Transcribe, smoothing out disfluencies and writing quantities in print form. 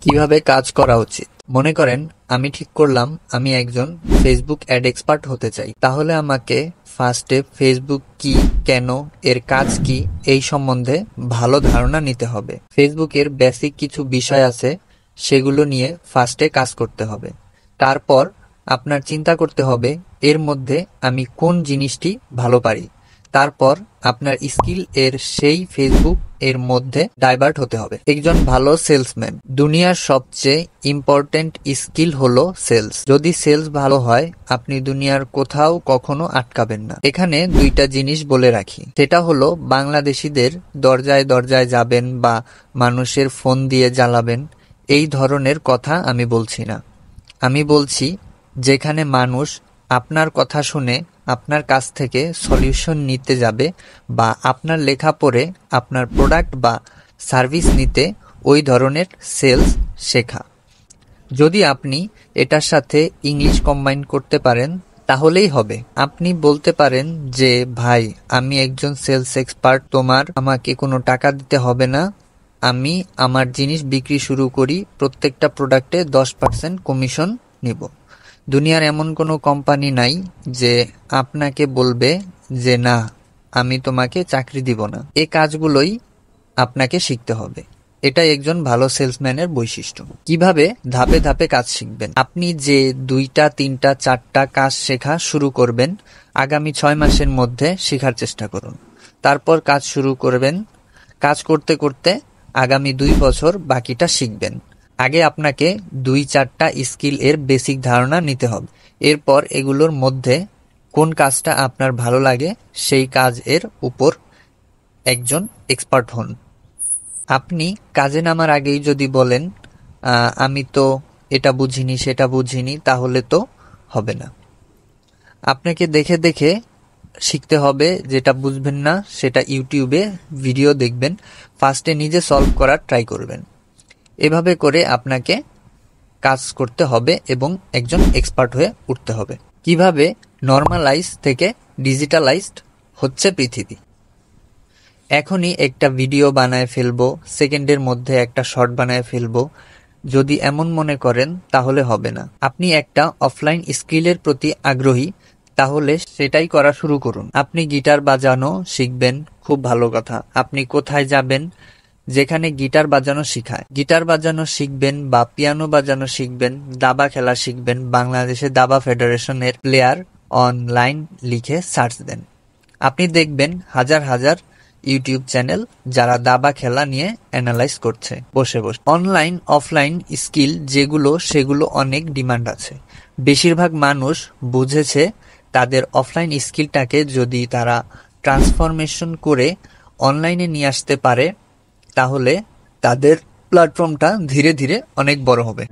কিভাবে কাজ করা উচিত। মনে করেন আমি ঠিক করলাম আমি একজন ফেসবুক অ্যাড এক্সপার্ট হতে চাই। তাহলে আমাকে ফার্স্টে ফেসবুক কি, কেন, এর কাজ কি, এই সম্বন্ধে ভালো ধারণা নিতে হবে। ফেসবুকের বেসিক কিছু বিষয় আছে, সেগুলো নিয়ে ফার্স্টে কাজ করতে হবে। তারপর আপনার চিন্তা করতে হবে এর মধ্যে আমি কোন জিনিসটি ভালো পারি। তারপর আপনার স্কিল এর সেই ফেসবুক এর মধ্যে ডাইভার্ট হতে হবে। একজন ভালো সেলসম্যান, দুনিয়ার সবচেয়ে ইম্পর্টেন্ট স্কিল হলো সেলস। যদি সেলস ভালো হয় আপনি দুনিয়ার কোথাও কখনো আটকাবেন না। এখানে দুইটা জিনিস বলে রাখি, সেটা হলো বাংলাদেশিদের দরজায় দরজায় যাবেন বা মানুষের ফোন দিয়ে জ্বালাবেন, এই ধরনের কথা আমি বলছি না। আমি বলছি যেখানে মানুষ আপনার কথা শুনে আপনার কাছ থেকে সলিউশন নিতে যাবে বা আপনার লেখা পড়ে আপনার প্রোডাক্ট বা সার্ভিস নিতে, ওই ধরনের সেলস শেখা। যদি আপনি এটার সাথে ইংলিশ কম্বাইন করতে পারেন তাহলেই হবে। আপনি বলতে পারেন যে ভাই আমি একজন সেলস এক্সপার্ট, আমাকে কোনো টাকা দিতে হবে না, আমি আমার জিনিস বিক্রি শুরু করি, প্রত্যেকটা প্রোডাক্টে 10% কমিশন নিব। দুনিয়ার এমন কোনো কোম্পানি নাই যে আপনাকে বলবে যে না আমি তোমাকে চাকরি দিব না। এই কাজগুলোই আপনাকে শিখতে হবে। এটাই একজন ভালো সেলসম্যানের বৈশিষ্ট্য। কিভাবে ধাপে ধাপে কাজ শিখবেন। আপনি যে 2টা 3টা 4টা কাজ শেখা শুরু করবেন, আগামী 6 মাসের মধ্যে শেখার চেষ্টা করুন। তারপর কাজ শুরু করবেন, কাজ করতে করতে আগামী 2 বছর বাকিটা শিখবেন। আগে আপনাকে 2-4টা স্কিল এর বেসিক ধারণা নিতে হবে। এরপর এগুলোর মধ্যে কোন কাজটা আপনার ভালো লাগে সেই কাজ এর উপর একজন এক্সপার্ট হন। আপনি কাজে নামার আগেই যদি বলেন আমি তো এটা বুঝিনি সেটা বুঝিনি, তাহলে তো হবে না। আপনাকে দেখে দেখে শিখতে হবে। যেটা বুঝবেন না সেটা ইউটিউবে ভিডিও দেখবেন, ফার্স্টে নিজে সলভ করার ট্রাই করবেন। এভাবে করে আপনাকে কাজ করতে হবে এবং একজন এক্সপার্ট হয়ে উঠতে হবে। কিভাবে নর্মালাইজ থেকে ডিজিটালাইজড হচ্ছে পৃথিবী। এখনই একটা ভিডিও বানায় ফেলবো, সেকেন্ডের মধ্যে একটা শর্ট বানায় ফেলবো, যদি এমন মনে করেন তাহলে হবে না। আপনি একটা অফলাইন স্কিলের প্রতি আগ্রহী, তাহলে সেটাই করা শুরু করুন। আপনি গিটার বাজানো শিখবেন, খুব ভালো কথা। আপনি কোথায় যাবেন যেখানে গিটার বাজানো শিখায়, গিটার বাজানো শিখবেন বা পিয়ানো বাজানো শিখবেন, দাবা খেলা শিখবেন। বাংলাদেশে দাবা ফেডারেশনের প্লেয়ার অনলাইন লিখে সার্চ দেন, আপনি দেখবেন হাজার হাজার ইউটিউব চ্যানেল যারা দাবা খেলা নিয়ে অ্যানালাইজ করছে বসে বসে। অনলাইন অফলাইন স্কিল যেগুলো, সেগুলো অনেক ডিমান্ড আছে। বেশিরভাগ মানুষ বুঝেছে তাদের অফলাইন স্কিলটাকে যদি তারা ট্রান্সফরমেশন করে অনলাইনে নিয়ে আসতে পারে তাহলে তাদের প্ল্যাটফর্মটা ধীরে ধীরে অনেক বড় হবে।